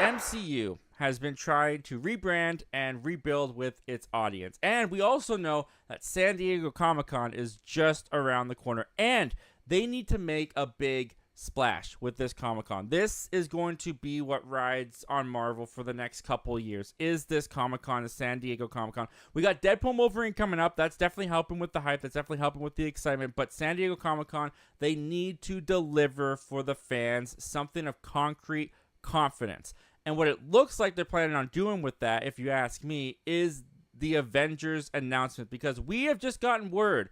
MCU has been trying to rebrand and rebuild with its audience. And we also know that San Diego Comic-Con is just around the corner. And they need to make a big splash with this Comic-Con. This is going to be what rides on Marvel for the next couple years. Is this Comic-Con, the San Diego Comic-Con? We got Deadpool and Wolverine coming up. That's definitely helping with the hype. That's definitely helping with the excitement. But San Diego Comic-Con, they need to deliver for the fans something of concrete confidence. And what it looks like they're planning on doing with that, if you ask me, is the Avengers announcement. Because we have just gotten word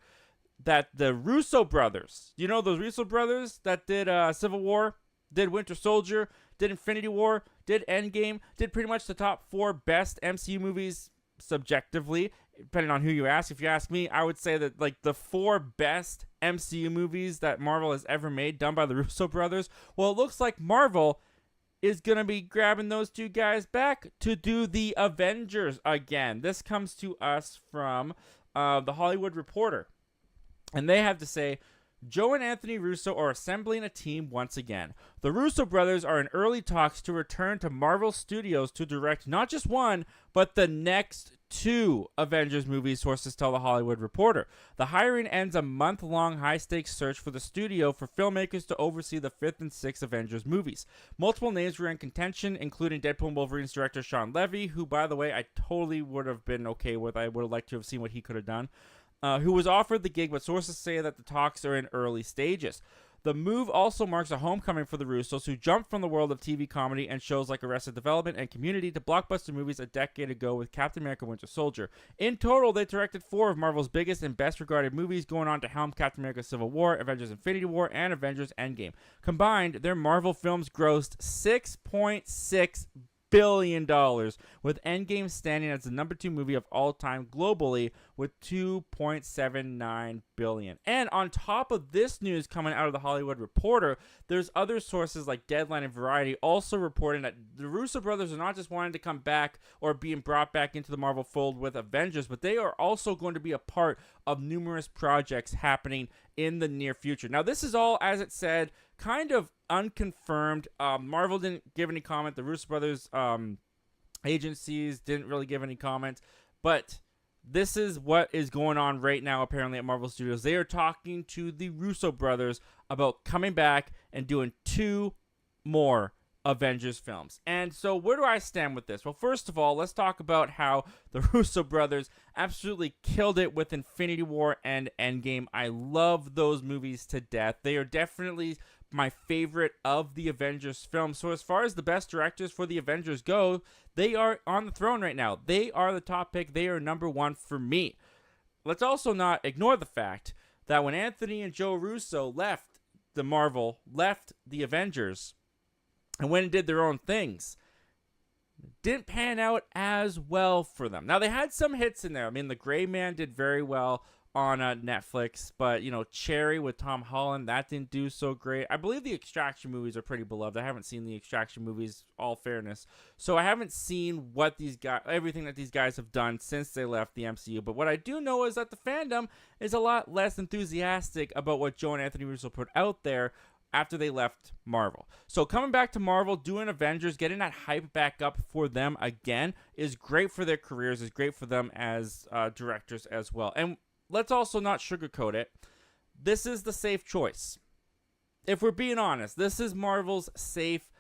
that the Russo Brothers, you know those Russo Brothers that did Civil War, did Winter Soldier, did Infinity War, did Endgame, did pretty much the top 4 best MCU movies subjectively, depending on who you ask. If you ask me, I would say that like the 4 best MCU movies that Marvel has ever made, done by the Russo Brothers. Well, it looks like Marvel is going to be grabbing those 2 guys back to do the Avengers again. This comes to us from The Hollywood Reporter. And they have to say, Joe and Anthony Russo are assembling a team once again. The Russo brothers are in early talks to return to Marvel Studios to direct not just one, but the next 2 Avengers movies, sources tell The Hollywood Reporter. The hiring ends a month-long high-stakes search for the studio for filmmakers to oversee the 5th and 6th Avengers movies. Multiple names were in contention, including Deadpool and Wolverine's director Sean Levy, who, by the way, I totally would have been okay with. I would have liked to have seen what he could have done. Who was offered the gig, but sources say that the talks are in early stages. The move also marks a homecoming for the Russos, who jumped from the world of TV comedy and shows like Arrested Development and Community to blockbuster movies a decade ago with Captain America Winter Soldier. In total, they directed 4 of Marvel's biggest and best-regarded movies, going on to helm Captain America Civil War, Avengers Infinity War, and Avengers Endgame. Combined, their Marvel films grossed $6.6 billion, with Endgame standing as the number 2 movie of all time globally with $2.79 billion. And on top of this news coming out of the Hollywood Reporter, there's other sources like Deadline and Variety also reporting that the Russo brothers are not just wanting to come back or being brought back into the Marvel fold with Avengers, but they are also going to be a part of numerous projects happening in the near future. Now, this is all, as it said, kind of unconfirmed. Marvel didn't give any comment. The Russo brothers agencies didn't really give any comment. But this is what is going on right now, apparently, at Marvel Studios. They are talking to the Russo brothers about coming back and doing 2 more Avengers films. And so where do I stand with this? Well, first of all, let's talk about how the Russo brothers absolutely killed it with Infinity War and Endgame. I love those movies to death. They are definitely my favorite of the Avengers films. So as far as the best directors for the Avengers go, they are on the throne right now. They are the top pick. They are number 1 for me. Let's also not ignore the fact that when Anthony and Joe Russo left the Avengers, and went and did their own things, didn't pan out as well for them. Now, they had some hits in there. I mean, The Gray Man did very well on Netflix, but, you know, Cherry with Tom Holland, that didn't do so great. I believe the Extraction movies are pretty beloved. I haven't seen the Extraction movies, all fairness. So I haven't seen everything that these guys have done since they left the MCU. But what I do know is that the fandom is a lot less enthusiastic about what Joe and Anthony Russo put out there after they left Marvel. So coming back to Marvel, doing Avengers, getting that hype back up for them again is great for their careers, is great for them as directors as well. And let's also not sugarcoat it. This is the safe choice. If we're being honest, this is Marvel's safe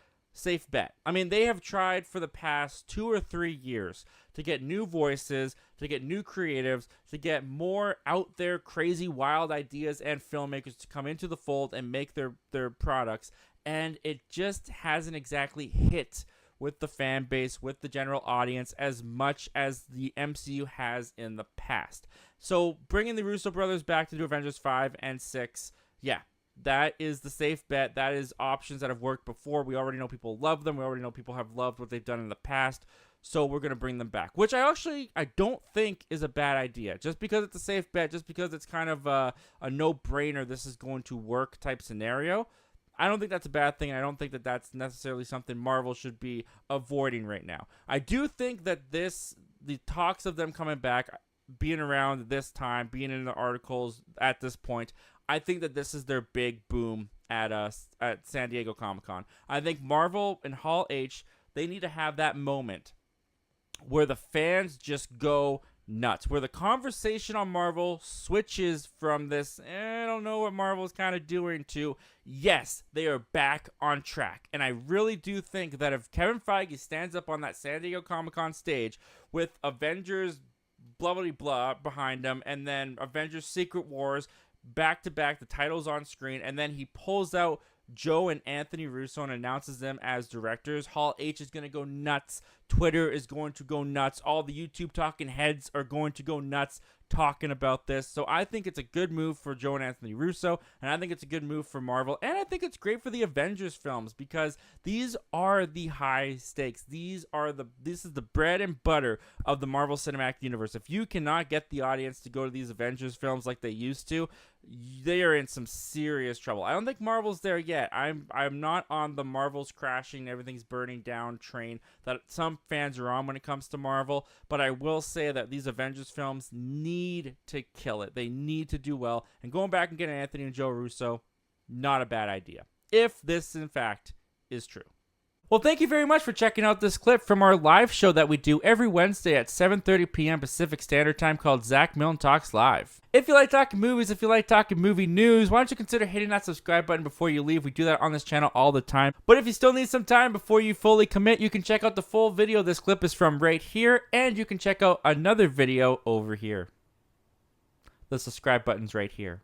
bet. I mean, they have tried for the past 2 or 3 years to get new voices, to get new creatives, to get more out there crazy wild ideas and filmmakers to come into the fold and make their products, and it just hasn't exactly hit with the fan base, with the general audience, as much as the MCU has in the past. So bringing the Russo brothers back to do Avengers 5 and 6, yeah, that is the safe bet. That is options that have worked before. We already know people love them. We already know people have loved what they've done in the past. So we're going to bring them back, which I don't think is a bad idea. Just because it's a safe bet, just because it's kind of a no-brainer, this is going to work type scenario, I don't think that's a bad thing. I don't think that that's necessarily something Marvel should be avoiding right now. I do think that the talks of them coming back, being around this time, being in the articles at this point, I think that this is their big boom at San Diego Comic-Con. I think Marvel and Hall H, they need to have that moment where the fans just go nuts, where the conversation on Marvel switches from this, I don't know what Marvel's kind of doing, to, yes, they are back on track. And I really do think that if Kevin Feige stands up on that San Diego Comic-Con stage with Avengers blah blah blah behind him, and then Avengers Secret Wars back to back, the titles on screen, and then he pulls out Joe and Anthony Russo and announces them as directors, Hall H is going to go nuts. Twitter is going to go nuts. All the YouTube talking heads are going to go nuts talking about this. So I think it's a good move for Joe and Anthony Russo, and I think it's a good move for Marvel, and I think it's great for the Avengers films, because these are the high stakes. This is the bread and butter of the Marvel Cinematic Universe. If you cannot get the audience to go to these Avengers films like they used to, they are in some serious trouble. I don't think Marvel's there yet. I'm not on the Marvel's crashing, everything's burning down train that some fans are on when it comes to Marvel, but I will say that these Avengers films need to kill it. They need to do well, and going back and getting Anthony and Joe Russo, not a bad idea, if this in fact is true. Well, thank you very much for checking out this clip from our live show that we do every Wednesday at 7:30 p.m. Pacific Standard Time, called Zach Milne Talks Live. If you like talking movies, if you like talking movie news, why don't you consider hitting that subscribe button before you leave? We do that on this channel all the time. But if you still need some time before you fully commit, you can check out the full video this clip is from right here, and you can check out another video over here. The subscribe button's right here.